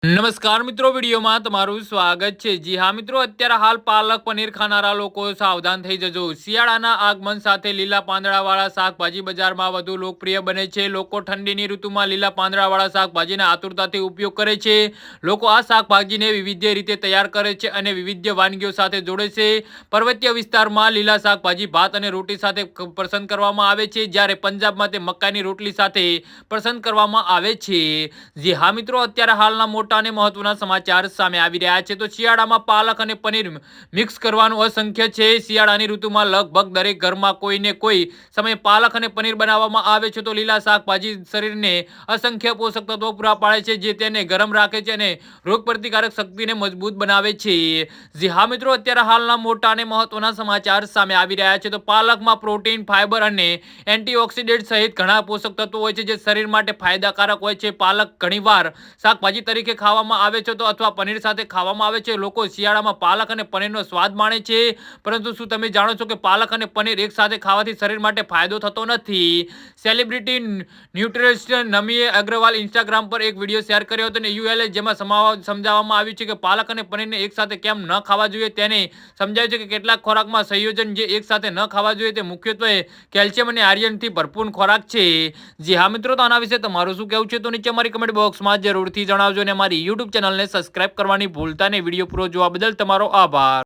નમસ્કાર મિત્રો, વિડીયોમાં તમારું સ્વાગત છે। જી હા મિત્રો, અત્યારે હાલ પાલક પનીર ખાનારા લોકો સાવધાન થઈ જજો। શિયાળાના આગમન સાથે લીલા પાંદડાવાળા શાકભાજી બજારમાં વધુ લોકપ્રિય બને છે। લોકો ઠંડીની ઋતુમાં લીલા પાંદડાવાળા શાકભાજીના આતુરતાથી ઉપયોગ કરે છે। લોકો આ શાકભાજીને વિવિધ રીતે તૈયાર કરે છે અને વિવિધ વાનગીઓ સાથે જોડે છે। પર્વતીય વિસ્તારમાં લીલા શાકભાજી ભાત અને રોટી સાથે પસંદ કરવામાં આવે છે, જ્યારે પંજાબમાં તે મકાઈની રોટલી સાથે પસંદ કરવામાં આવે છે। જી હા મિત્રો, અત્યારે હાલના અને મહત્વના સમાચાર સામે આવી રહ્યા છે। તો શિયાળામાં પાલક અને પનીર મિક્સ કરવાનું અસંખ્ય છે। શિયાળાની ઋતુમાં લગભગ દરેક ઘરમાં કોઈને કોઈ સમયે પાલક અને પનીર બનાવવામાં આવે છે। તો લીલા શાકભાજી શરીરને અસંખ્ય પોષક તત્વો પૂરા પાડે છે, જે તેને ગરમ રાખે છે અને રોગપ્રતિકારક શક્તિને મજબૂત બનાવે છે। જી હા મિત્રો, અત્યારે હાલના મોટા અને મહત્વના સમાચાર સામે આવી રહ્યા છે। તો પાલકમાં પ્રોટીન, ફાઇબર અને એન્ટીઓક્સિડન્ટ સહિત ઘણા પોષક તત્વો હોય છે, જે શરીર માટે ફાયદાકારક હોય છે। પાલક ઘણીવાર શાકભાજી તરીકે ખાવામાં આવે છે તો અથવા પનીર સાથે ખાવામાં આવે છે। લોકો શિયાળામાં પાલક અને પનીરનો સ્વાદ માણે છે, પરંતુ શું તમે જાણો છો કે પાલક અને પનીર એક સાથે ખાવાથી શરીર માટે ફાયદો થતો નથી? સેલિબ્રિટી ન્યુટ્રિશનિસ્ટ નમી અગ્રવાલ ઇન્સ્ટાગ્રામ પર એક વિડીયો શેર કર્યો હતો અને યુએલએ, જેમાં સમજાવવામાં આવ્યું છે કે પાલક અને પનીરને એક સાથે કેમ ન ખાવા જોઈએ। તેને સમજાવ્યું છે કે કેટલાક ખોરાકમાં સંયોજન જે એક સાથે ન ખાવા જોઈએ, તે મુખ્યત્વે કેલ્શિયમ અને આયર્નથી ભરપૂર ખોરાક છે। જી હા મિત્રો, તો આના વિશે તમારું શું કહેવું છે? તો નીચે અમારી કમેન્ટ બોક્સમાં જરૂરથી જણાવજો અને અમારી YouTube ચેનલને સબસ્ક્રાઇબ કરવાની ભૂલતા નહીં। વિડીયો પૂરો જોવા બદલ તમારો આભાર।